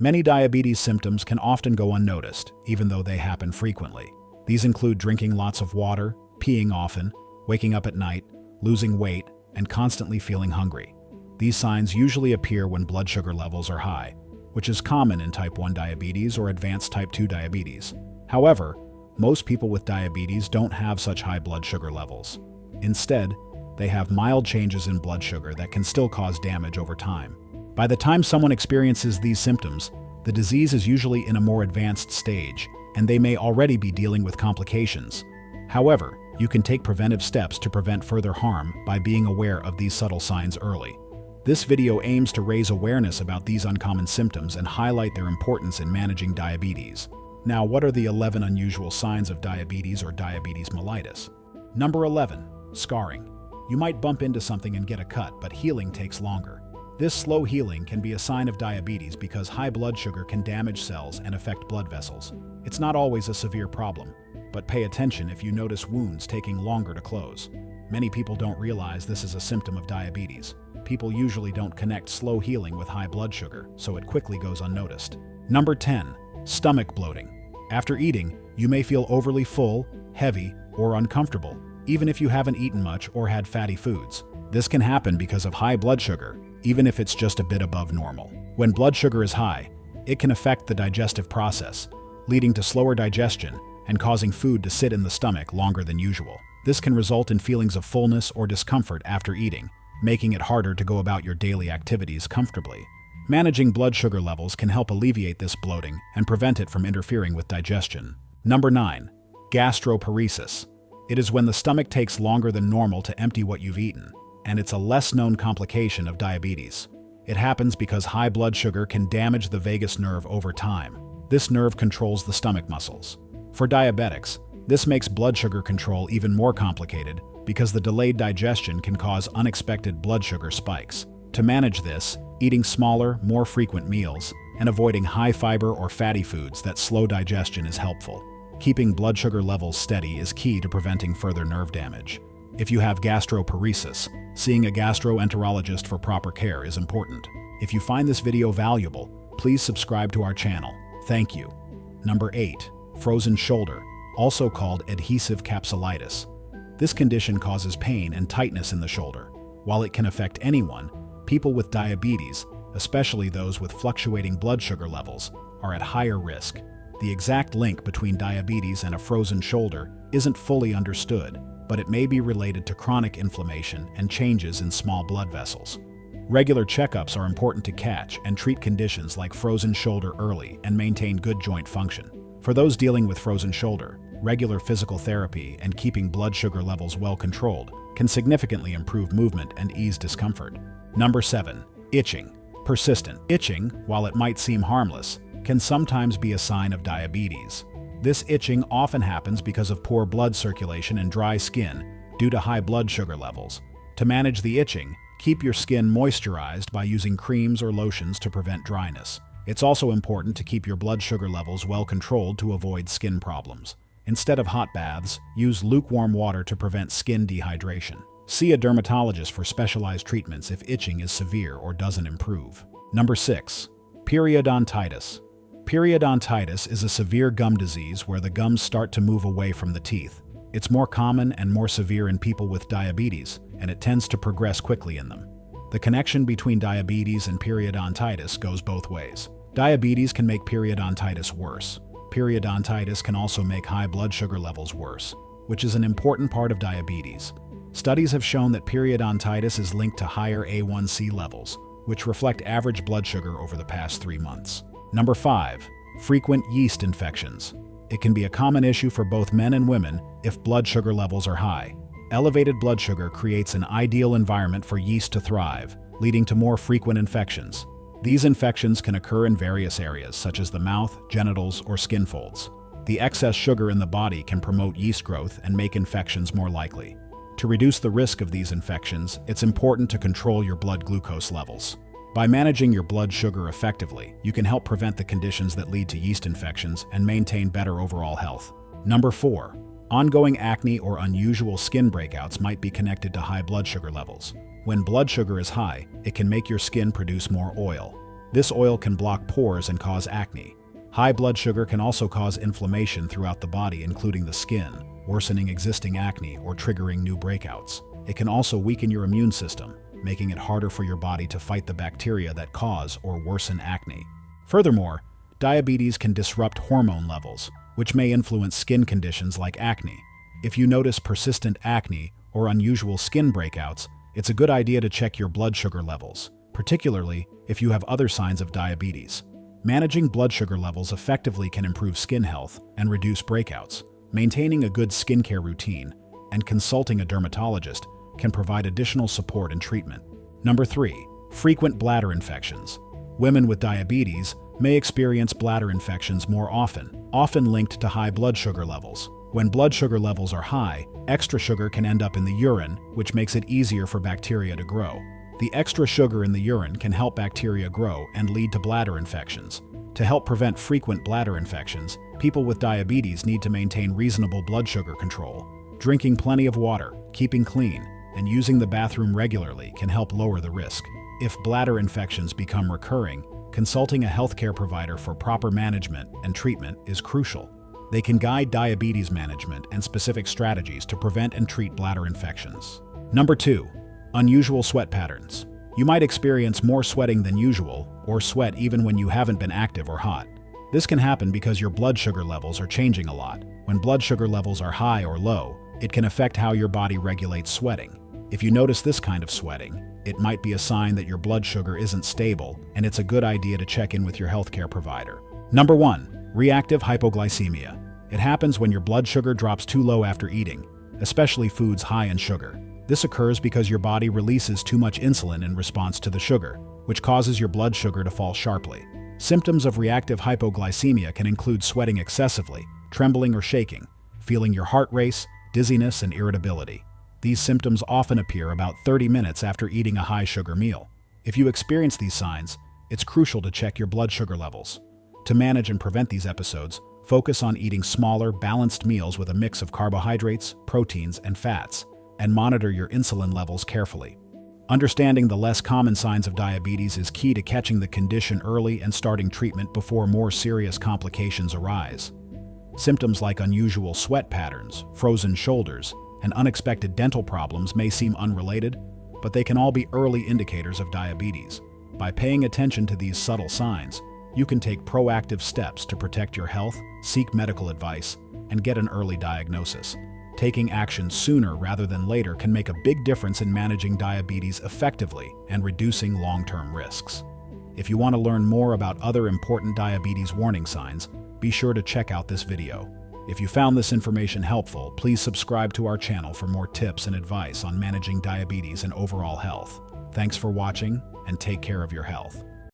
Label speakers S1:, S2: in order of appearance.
S1: Many diabetes symptoms can often go unnoticed, even though they happen frequently. These include drinking lots of water, peeing often, waking up at night, losing weight, and constantly feeling hungry. These signs usually appear when blood sugar levels are high, which is common in type 1 diabetes or advanced type 2 diabetes. However, most people with diabetes don't have such high blood sugar levels. Instead, they have mild changes in blood sugar that can still cause damage over time. By the time someone experiences these symptoms, the disease is usually in a more advanced stage, and they may already be dealing with complications. However, you can take preventive steps to prevent further harm by being aware of these subtle signs early. This video aims to raise awareness about these uncommon symptoms and highlight their importance in managing diabetes. Now, what are the 11 unusual signs of diabetes or diabetes mellitus? Number 11. Scarring. You might bump into something and get a cut, but healing takes longer. This slow healing can be a sign of diabetes because high blood sugar can damage cells and affect blood vessels. It's not always a severe problem, but pay attention if you notice wounds taking longer to close. Many people don't realize this is a symptom of diabetes. People usually don't connect slow healing with high blood sugar, so it quickly goes unnoticed. Number 10. Stomach bloating. After eating, you may feel overly full, heavy, or uncomfortable, even if you haven't eaten much or had fatty foods. This can happen because of high blood sugar, even if it's just a bit above normal. When blood sugar is high, it can affect the digestive process, leading to slower digestion and causing food to sit in the stomach longer than usual. This can result in feelings of fullness or discomfort after eating, making it harder to go about your daily activities comfortably. Managing blood sugar levels can help alleviate this bloating and prevent it from interfering with digestion. Number 9. Gastroparesis. It is when the stomach takes longer than normal to empty what you've eaten, and it's a less-known complication of diabetes. It happens because high blood sugar can damage the vagus nerve over time. This nerve controls the stomach muscles. For diabetics, this makes blood sugar control even more complicated because the delayed digestion can cause unexpected blood sugar spikes. To manage this, eating smaller, more frequent meals and avoiding high-fiber or fatty foods that slow digestion is helpful. Keeping blood sugar levels steady is key to preventing further nerve damage. If you have gastroparesis, seeing a gastroenterologist for proper care is important. If you find this video valuable, please subscribe to our channel. Thank you. Number 8. Frozen shoulder, also called adhesive capsulitis. This condition causes pain and tightness in the shoulder. While it can affect anyone, people with diabetes, especially those with fluctuating blood sugar levels, are at higher risk. The exact link between diabetes and a frozen shoulder isn't fully understood, but it may be related to chronic inflammation and changes in small blood vessels. Regular checkups are important to catch and treat conditions like frozen shoulder early and maintain good joint function. For those dealing with frozen shoulder, regular physical therapy and keeping blood sugar levels well controlled can significantly improve movement and ease discomfort. Number 7. Itching. Persistent itching, while it might seem harmless, can sometimes be a sign of diabetes. This itching often happens because of poor blood circulation and dry skin due to high blood sugar levels. To manage the itching, keep your skin moisturized by using creams or lotions to prevent dryness. It's also important to keep your blood sugar levels well controlled to avoid skin problems. Instead of hot baths, use lukewarm water to prevent skin dehydration. See a dermatologist for specialized treatments if itching is severe or doesn't improve. Number 6. Periodontitis. Periodontitis is a severe gum disease where the gums start to move away from the teeth. It's more common and more severe in people with diabetes, and it tends to progress quickly in them. The connection between diabetes and periodontitis goes both ways. Diabetes can make periodontitis worse. Periodontitis can also make high blood sugar levels worse, which is an important part of diabetes. Studies have shown that periodontitis is linked to higher A1C levels, which reflect average blood sugar over the past 3 months. Number 5. Frequent yeast infections. It can be a common issue for both men and women if blood sugar levels are high. Elevated blood sugar creates an ideal environment for yeast to thrive, leading to more frequent infections. These infections can occur in various areas, such as the mouth, genitals, or skin folds. The excess sugar in the body can promote yeast growth and make infections more likely. To reduce the risk of these infections, it's important to control your blood glucose levels. By managing your blood sugar effectively, you can help prevent the conditions that lead to yeast infections and maintain better overall health. Number 4. Ongoing acne or unusual skin breakouts might be connected to high blood sugar levels. When blood sugar is high, it can make your skin produce more oil. This oil can block pores and cause acne. High blood sugar can also cause inflammation throughout the body, including the skin, worsening existing acne or triggering new breakouts. It can also weaken your immune system, making it harder for your body to fight the bacteria that cause or worsen acne. Furthermore, diabetes can disrupt hormone levels, which may influence skin conditions like acne. If you notice persistent acne or unusual skin breakouts, it's a good idea to check your blood sugar levels, particularly if you have other signs of diabetes. Managing blood sugar levels effectively can improve skin health and reduce breakouts. Maintaining a good skincare routine and consulting a dermatologist can provide additional support and treatment. Number 3. Frequent bladder infections. Women with diabetes may experience bladder infections more often linked to high blood sugar levels. When blood sugar levels are high, extra sugar can end up in the urine, which makes it easier for bacteria to grow. The extra sugar in the urine can help bacteria grow and lead to bladder infections. To help prevent frequent bladder infections, people with diabetes need to maintain reasonable blood sugar control. Drinking plenty of water, keeping clean, and using the bathroom regularly can help lower the risk. If bladder infections become recurring, consulting a healthcare provider for proper management and treatment is crucial. They can guide diabetes management and specific strategies to prevent and treat bladder infections. Number 2. Unusual sweat patterns. You might experience more sweating than usual, or sweat even when you haven't been active or hot. This can happen because your blood sugar levels are changing a lot. When blood sugar levels are high or low, it can affect how your body regulates sweating. If you notice this kind of sweating, it might be a sign that your blood sugar isn't stable, and it's a good idea to check in with your healthcare provider. Number 1. Reactive hypoglycemia. It happens when your blood sugar drops too low after eating, especially foods high in sugar. This occurs because your body releases too much insulin in response to the sugar, which causes your blood sugar to fall sharply. Symptoms of reactive hypoglycemia can include sweating excessively, trembling or shaking, feeling your heart race, dizziness, and irritability. These symptoms often appear about 30 minutes after eating a high-sugar meal. If you experience these signs, it's crucial to check your blood sugar levels. To manage and prevent these episodes, focus on eating smaller, balanced meals with a mix of carbohydrates, proteins, and fats, and monitor your insulin levels carefully. Understanding the less common signs of diabetes is key to catching the condition early and starting treatment before more serious complications arise. Symptoms like unusual sweat patterns, frozen shoulders, and unexpected dental problems may seem unrelated, but they can all be early indicators of diabetes. By paying attention to these subtle signs, you can take proactive steps to protect your health, seek medical advice, and get an early diagnosis. Taking action sooner rather than later can make a big difference in managing diabetes effectively and reducing long-term risks. If you want to learn more about other important diabetes warning signs, be sure to check out this video. If you found this information helpful, please subscribe to our channel for more tips and advice on managing diabetes and overall health. Thanks for watching, and take care of your health.